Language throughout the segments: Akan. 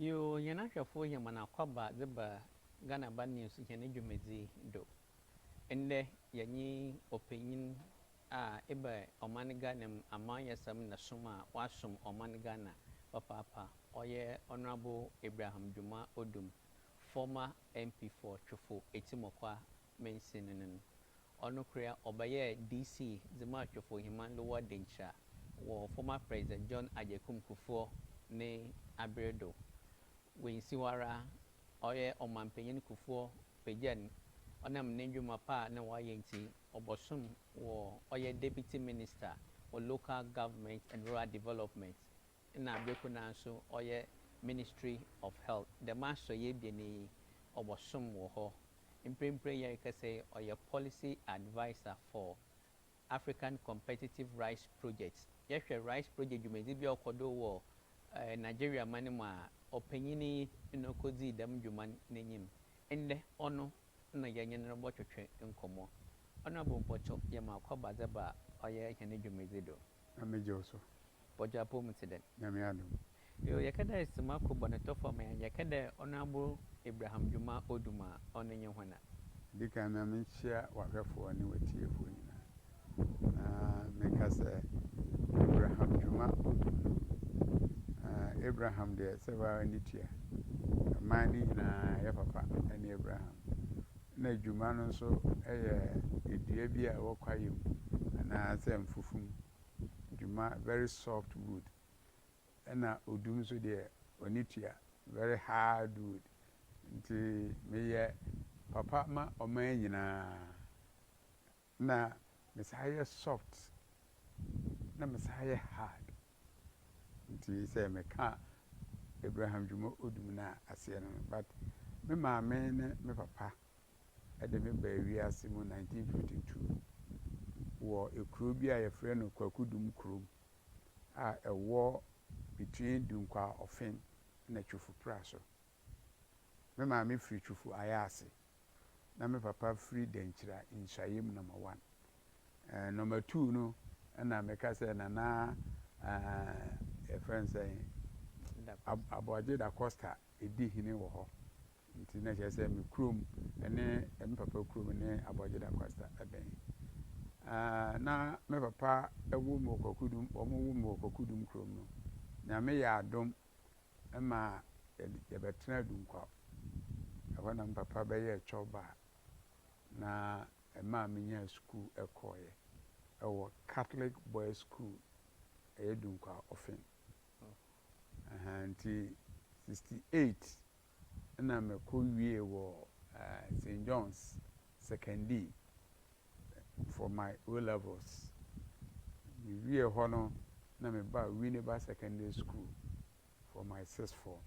You yanahwɛ fo yɛma na kwaba de ba Ghana ba news yɛne dwumadzi do. Nnɛ yɛnye ɔpanyin a eba ɔman Ghana mu amanyɛsɛm na som a wasom ɔman Ghana papaapa ɔyɛ Honorable Abraham Dwuma Odoom, former MP for Twofo Etimokwa Mensin no. Ɔno koraa ɔbɛyɛ DC Zima Twofo Himan Lower Denkyira wɔ former President John Agyekum Kufuor ne Abredo. Wensiwara oye Omanpanyin Kufuor Pagyan onam n'edwuma pa na wayɛ nti ɔbɔsom wɔ oye Deputy Minister for Local Government and Rural Development na abeko na nso oye Ministry of Health. The master ye bieni ɔbɔsom wɔ hɔ. Mprempren yɛ kɛsɛ oye Policy Advisor for African Competitive Rice Project. Yɛhwɛ rice project dwumadzi bi ɔkɔdo wɔ Nigeria manima opinioni no kodi dam dwuman n'enyim ende ono na yenye no bɔtwetwe nkomo ono abompocho ye ma kwaba zeba oye hene dwumadzi do amejo so boja pom tiden na me adum yo yakada isima ko boneto fam yakada Honorable Abraham Dwuma Odoom ono nye hona dika na me chia wahwefo ne watiefo nyina na me ka sɛ Abraham Dwuma Odoom Abraham de sewa nitia mani na ya papa ani Abraham na Dwuma no so edua bi a wɔkwayem na sɛ mfufum Dwuma very soft wood na Odoom so de onitia very hard wood nti meyɛ papa ma ɔman nyina na mesaye soft na mesaye hard nti say me ka Abraham Dwuma Odoom na ase no but me maame ne me papa ade me ba wiase mu 1952 wo ekuro bi a yefrɛ no Kwakudum kuro a ɛwɔ between Dunkwa Ofen na Twofo Praso. Me maame free Twofo ayase na me papa free Denkyira in Shayem number 1. Number 2 no na me ka say na a friend saying Aboagye da Costa edi hine wo ho nti na che say me krom ene me papa krom ne Aboagye da Costa aben na me papa ewu mo Kwakudum omo wu mo Kwakudum krom no na me ya adom ma ye betena Dunkwa afa na papa be ye choba na ma me nya school ekoye ewo Catholic Boys School Dunkwa Ofen anti 68 na me ko wie wo St. John's secondary for my O levels. Me wie ho no na me ba Winneba Secondary School for my 6th form.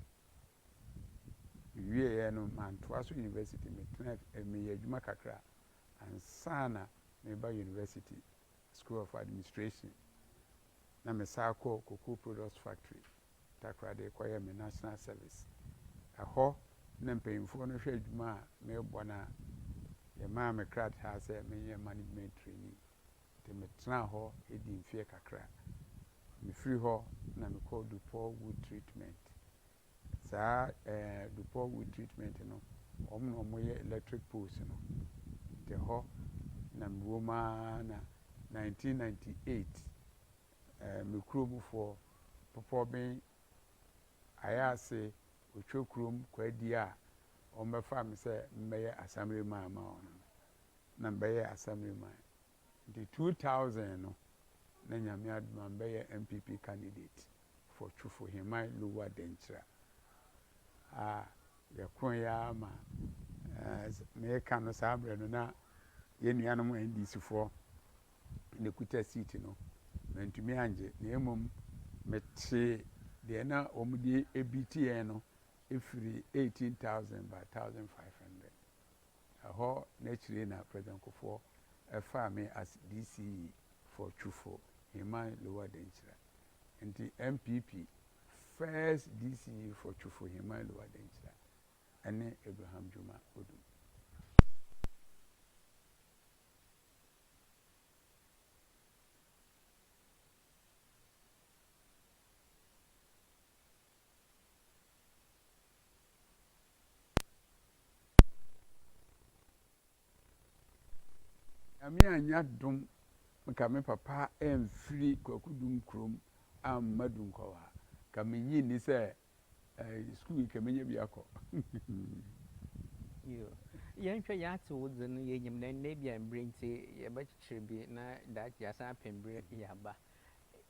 Me wie no Mantoaso University me tena me adwuma kakra ansana me ba University School of Administration. Na me sa ko Cocoa Products Factory takrade koye me national service aho na mpanyimfo no hwɛ adwuma a me bɔna ye ma me krat ha sɛ me ye management trainee te me tena ho edi mfie kakra me free ho na me call Dupont wood treatment sa Dupont wood treatment no omo ye electric poles no te ho na me wo ma na 1998 me krom for popobin ayase otwokrom kwadi a ombefa me se mbeye assembly man ma ono na mbeye assembly man the 2000 no na nyame aduma mbeye MPP candidate for Twofo Himan Lower Denkyira yakon ya ma me ka no sabre no na ye nuanom NDC for ne kuta seat no mentumi anje na emom mete de na omudi EBTN no efiri 18,000 by 1,500 aho na chire na President Kufuor efa me as DC for Twofo Himan Lower Denkyira nti MPP first DC for Twofo Himan Lower Denkyira ene Abraham Dwuma Odoom. Nyame anya dom mka me papa emfiri kwakudum krom amadu nkwa ka me yi ni se school ka menye bi akọ yo yɛnhwɛ yɛate wo dze no yɛnyim na nna bia mberɛ nti yɛbɛkyekyere bi na daakye asan apɛmberɛ yɛaba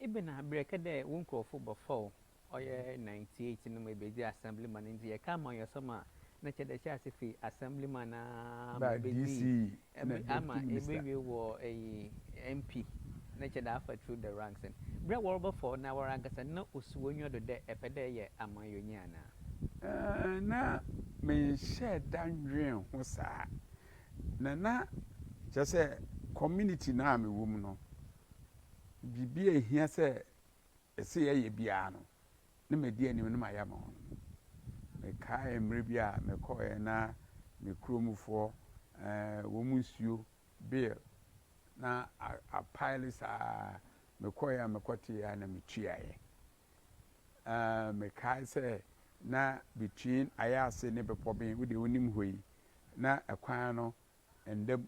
ibi na aberɛ ka dɛ wo nkurɔfo bɔfɔw ɔyɛ 98 no mu ebedi assemblyman nti yɛka ama yɛsɛm a na kyɛ dɛ hyɛ ase fi assemblyman na DC ama ebewie wɔ MP na kyɛ dɛ afa through the ranks berɛ wɔrebɔfɔw na wɔra ankasa na osuo nyɛ do dɛ ɛpɛ dɛ yɛ amanyɔnyi anaa na menhyɛ da nwene ho saa na kyɛ sɛ community na me wom no bibi ehia sɛ ɛsɛ yɛyɛ biara no na medi anim no mayɛ ma ho mekae mmerɛ bi a mekɔɛ na me kuromfoɔ wɔ mu nsuo bill na apile saa mekɔɛ a mekɔte a na metuaeɛ mekae sɛ na between ayase ne bepɔben wode wonim hɔ yi na ɛkwan no ndam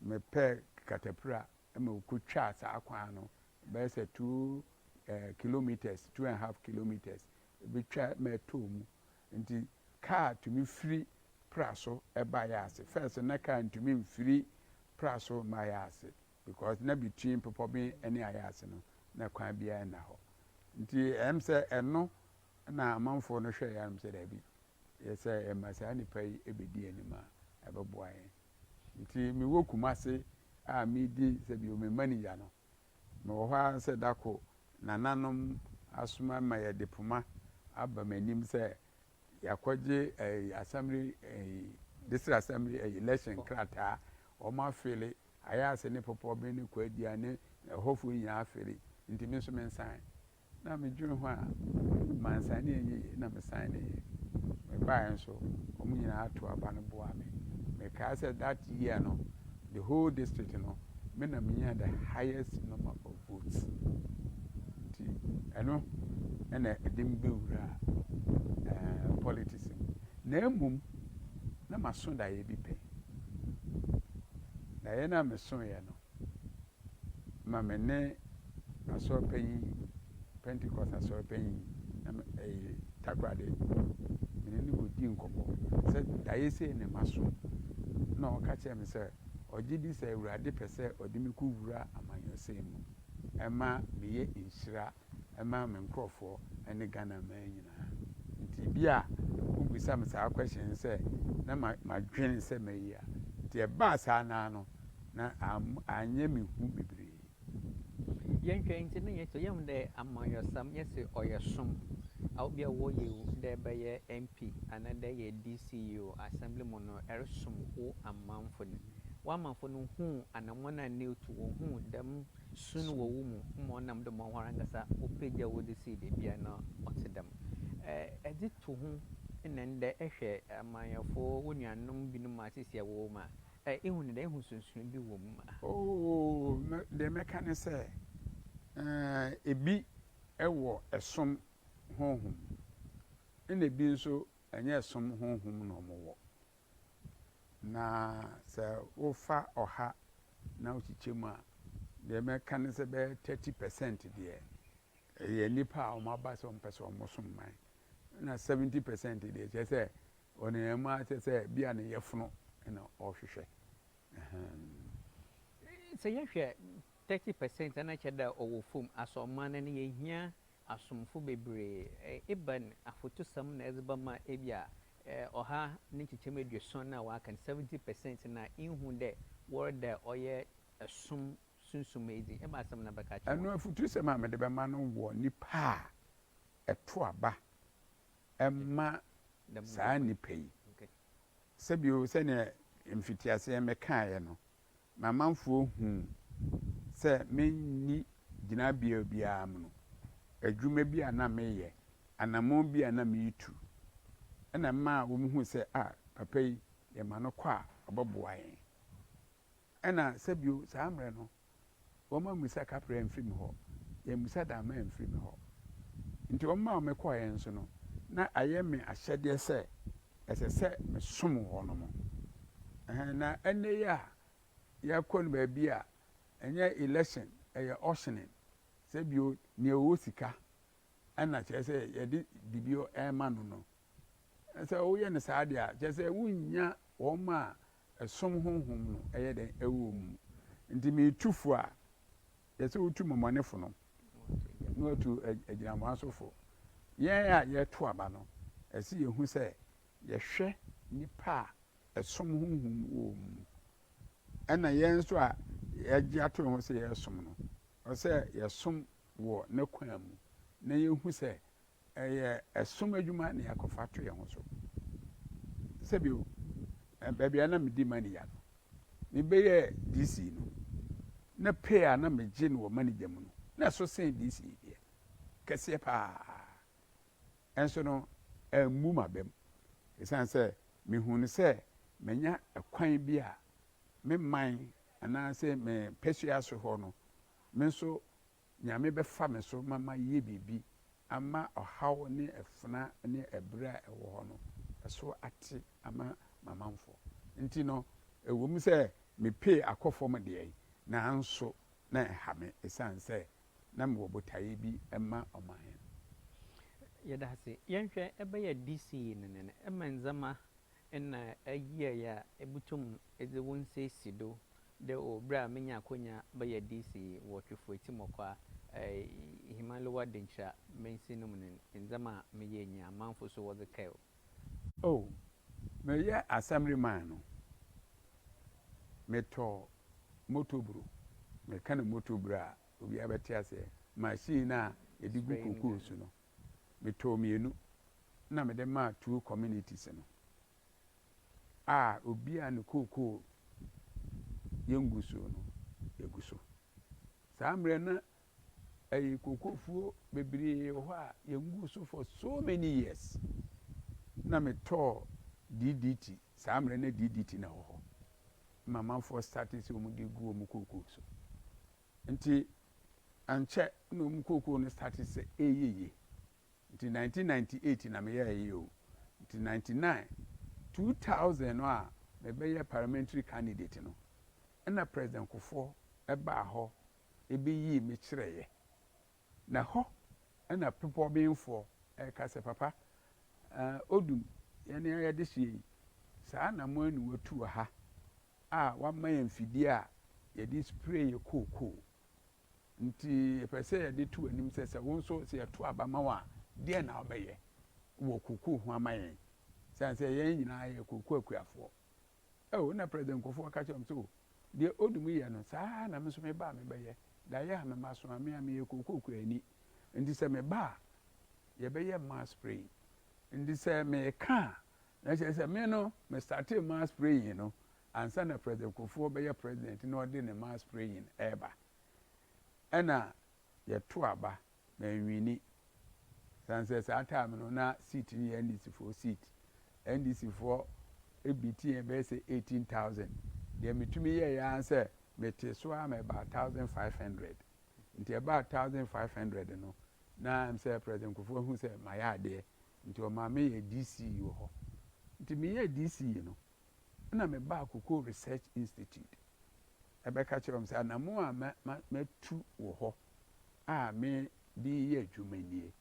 mepɛ katapura ma wokɔtwa saa kwan no bɛyɛ sɛ 2 kilometers 2.5 kilometers betwa mɛtɔ mu nti car tumi firi pra so ɛba yase first na car ntumi mfiri pra so ma yase because na between pɔpɔben ne ayase no na kwan biara na hɔ nti ɛm sɛ ɛno na amanfoɔ no hwɛ yam sɛ dabi yɛsɛ ɛma saa nipa yi ebedi anim a ɛbɛboa yɛn nti mewɔ Kumase a medi sɛ bi o me manager no mewɔ hɔ a sɛ dako nananom asoma ma yɛde poma aba m'anim sɛ yakɔgye assembly district assembly election krataa ɔma afele ayase ne pɔpɔben ne kwadia ne ɛhɔfo nyinaa afele nti me nso me nsan na medwene ho a mansane yɛ na mesan ne yɛ mebaeɛ nso ɔmo nyinaa ato aba no boa me mekaa sɛ that year no the whole district no me na menya the highest number of votes nti ɛno ɛna ɛde m bɛwura politics mu na mmom na maso daeɛ bi pɛ daeɛ no a mesoeɛ no ma me ne asɔrepanyin Pentecost asɔrepanyin na takrade mene ne kɔdi nkɔmmɔ sɛ daeɛ sei ne maso na ɔka kyerɛ me sɛ ɔgye di sɛ Awurade pɛ sɛ ɔde me kɔwura amanyɔsɛm mu ɛma meyɛ nhyira ɛma me nkurɔfoɔ ne Ghana man nyinaa nti bi a wobisa me saa question sɛ na madwene sɛ mayi a nti ɛbaa saa naa no na anyɛ me hu bebree yɛnhwɛ nti ne yɛsɛ yɛhu dɛ amanyɔsɛm yɛsɛ ɔyɛ som awobia wɔyɛ dɛ bɛyɛ MP anaa dɛ yɛ DCU assemblyman no ɛresom wo amanfo no wamanfo no hu anammɔn a ne otu wɔ hu dɛm su no wɔ wo mu ma ɔnam dɛ ma ɔhɔre ankasa wopagya wode sii de bia na ɔte dɛm ɛdze to ho na ndɛ ɛhwɛ amanyɔfo wo nuanom binom a sisi a wɔwɔ mu a ɛhu ne dɛ ɛhu sunsun bi wɔ mu ma deɛ mɛka ne sɛ ebi ɛwɔ ɛsom honhom ɛna ebi nso ɛnyɛ ɛsom honhom na ɔmowɔ na sɛ wofa ɔha na wokyekyɛ mu a deɛ mɛka ne sɛ bɛyɛ 30% deɛ ɛyɛ nipa a ɔmo aba sɛ ɔmpɛ sɛ ɔmo som man na 70% deɛ kyerɛ sɛ ɔnam mu akyerɛ sɛ bia ne yɛfono ɛna ɔhwehwɛ sɛ yɛhwɛ 30% na kyerɛ dɛ ɔwɔ fam asɔman no yɛhia asomfo bebree iban afotosɛm na ɛdze bɛma ebi a ɔha ne nkyekyɛmu aduoson na waka 70% na ihu dɛ wɔreda ɔyɛ ɛsom sunsum edi ɛma asɛm na bɛka kyerɛ ɛno afotosɛm a mede bɛma no wɔ nipa a ɛto aba ɛma saa nipa yi sɛbio sɛnea mfitiaseɛ mekaeɛ no mamanfoɔ hu sɛ menni gyinabea biara mu no adwuma bi a na meyɛ anammɔn bi a na meyitu ɛna mma a wɔn hu sɛ papa yi yɛma no kɔ a ɔbɛboa yɛn ɛna sɛbio saa mmerɛ no wɔn a musa kapra mfiri mi hɔ yɛn musa dama mfiri mi hɔ nti wɔn a wɔkɔɔ yɛn nso no na ayɛ me ahyɛdeɛ sɛ ɛsɛ sɛ mesom hɔ no mo na ɛnɛ yi a ya kon ba bia enye election eye auctioning se bio ne o sika ana che se ye di bibio e ma no se o ye ne sa de a che se wunya wo ma esom honhom no eye den ewo mu nti me tufu a ye se otu momonefo no no otu agiramo asofo ye a ye to aba no ese ye hu se ye hwe nipa esom honhom wo mu ana ye nso a ye giato ho se ye som no o se ye som wo ne kwan mu na ye hu se eye esom adwuma na yakofa to ye ho so se bi bebia na me di mani ya no me be ye DC no na pay a na me gye no manager mu no na so sen DC bia kese pa enso no emu mabem esan se me hunu se menya ekwan bi a me man ana se me pesua so ho no me so nyame be fa me so mama ye bibi ama ohaw ne efuna ne ebra ewo ho no so ate ama mamanfo nti no ewom se me pay akofo m de na anso na ha me esan se na me wobotaye bi ema oman yɛda ase yɛnhwɛ ɛbɛyɛ DC ne ɛmanzama ɛna ayiɛ ya ebutum eze wonse sido de obra menya akonya bɛyɛ DC wɔtwefo etimokwa himalowa dencha mensi no ne nzama meyɛ nya manfo so wɔde kae oh me ye assembly man no me to motobro me kana motobro a obi abeti ase machine na edigu kokoo so no me to mienu na me de ma two communities no obi a ne kokoo yenguso no yeguso samre na kokofuo bebiri ho a yenguso for so many years na me to DDT samre na DDT na ho mama for started so mu de gu mu kokoo so nti anche no mu kokoo no started say eyeye nti 1998 na me ye o nti 99 2000 no a me be ye parliamentary candidate no na president Kufo eba ho ebe yi me kireye na ho na people being for ka se papa Odoom yene ya de hie saa na mo anu watu ha wa man mfidi a ye di spray ye kokoo nti pese ye de tu anim se won so se ye to abama wa de na obeye wo kokoo ho amayen sanse ye nyina ye kokoo akuafo na president Kufo ka chem so de Odoom ye no saa na me so me ba me beye da ye ha me maso ame ye kokoo kuani nti se me ba ye beye mass spray nti se me ka na se me no me started mass spraying no ansa na president Kufo beye president na ode ne mass spraying eba ena ye to aba na nwini sanse sa time no na seat ni NDC for seat NDC for EBT be say 18,000 de metumi ye ya anse mete so am about 1,500 nti about 1,500 no na am say president Kufo hu say my ade nti o ma me ye DC wo ho nti me ye DC no na me ba Koko Research Institute ebeka chirom say na mo a metu wo ho me di ye adwumanie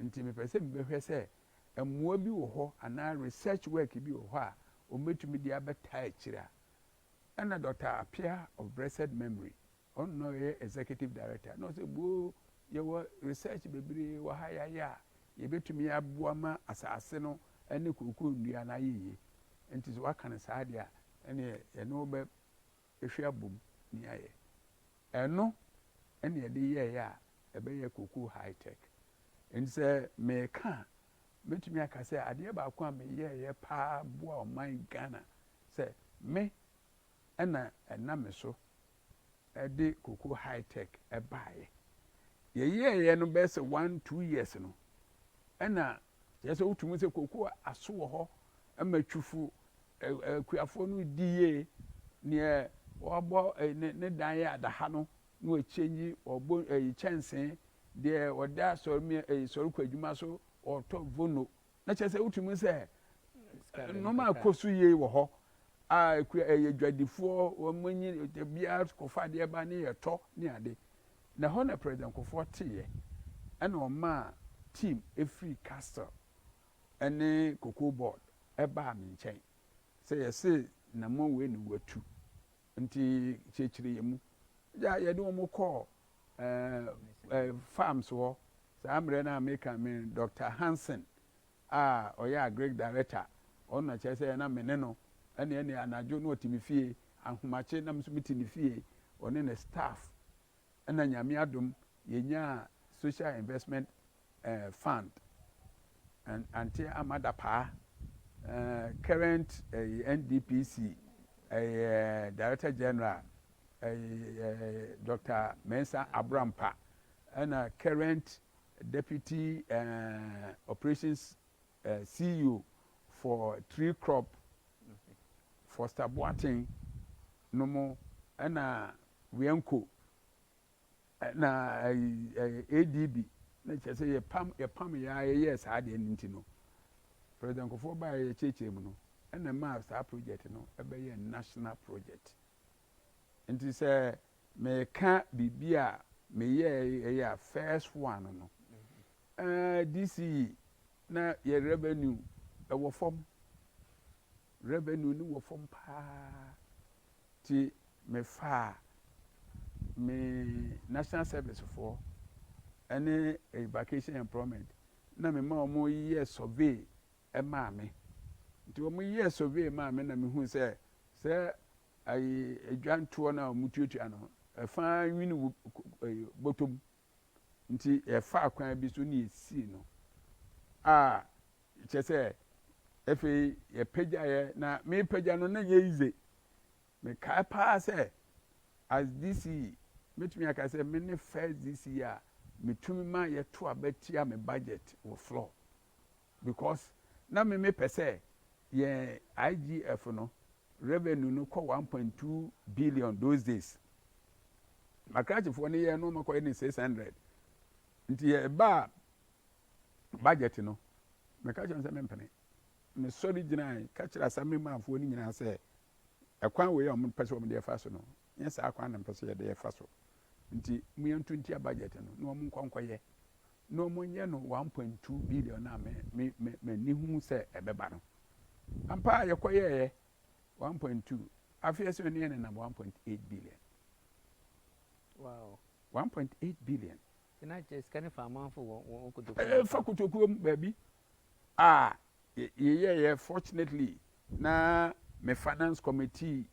nti me pese me behwe say emmoa bi wo ho ana research work bi wo ho a o metumi di abeta akira ana Dr. Apia of Blessed Memory on no executive director no say bo ye wo research bebiri wo ha ya ye betumi aboa ma asase no ene kokoo ndua na yeye nti so aka ne saade a ene no be ehwe abom ni aye eno ene de ye ya ebe ye kokoo high tech nti se me ka metumi aka se ade ba kwa me ye pa boa o man Ghana se me ena me so de kokoo high tech ebaye ye no be se 1-2 years no ena yese utumu se kokoo aso wo ho amatwufu akuafo no diye ne obo ne dan ya adaha no no echenyi obo chense de oda so mi so kwadwuma so oto vono na chese utumu se no ma kosu ye wo ho dwadifo omunyi bia kofa de ba ne yeto ne ade na ho na president kofo teye ana o ma team free castle ene cocoa board eba me nchen say yesi na mo we ni watu nti chechire yemu ja ye de mo call farms wo sa amre na make me Dr. Hansen oya great director ona chese na me ne no ene anajo no otimi fie ahomache na msumiti ni fie one ne staff ena nyame adom yenya social investment fund and anti amada pa current NDPC director general Dr. Mensa Abrampa and current deputy operations CEO for tree crop for Stabuating no more and Wienko na ADB na chese ye pam ya yes ha de ntino president Kofo ba ye cheche mu no na ma sa project no ebe ye national project nti se me ka bibia me ye first one no DC na ye revenue e wo form revenue ni wo form pa ti me fa me national service for any vacation employment na me ma omo ye survey e ma me nti omo ye survey ma me na me hu se ai edwanto na omutuatua no e fa nwini botom nti e fa akwan bi so ni esi no chese efe ye pagya ye na me pagya no na ye ize me ka pa se as this metumi aka say me ne first this year metumi ma ye to abetia me budget wo floor because na me pese ye IGF no revenue no ko 1.2 billion those days makrachi fo ne ye no mako ni 600 nti ye ba budget no me ka chon say me mpene me sorry gina ka kira same manfo ni nyina say ekwan we ye o pese o me de fa so no yes akwan na pese ye de fa so nti mu yentu ntia budget no no mu nkwankoye no mu nye no 1.2 billion na me ni hu se ebeba no ampa ye koye 1.2 afia ni na 1.8 billion wow 1.8 billion ina just kan fa manfo wo kutoku fa kutoku baby ye fortunately na me finance committee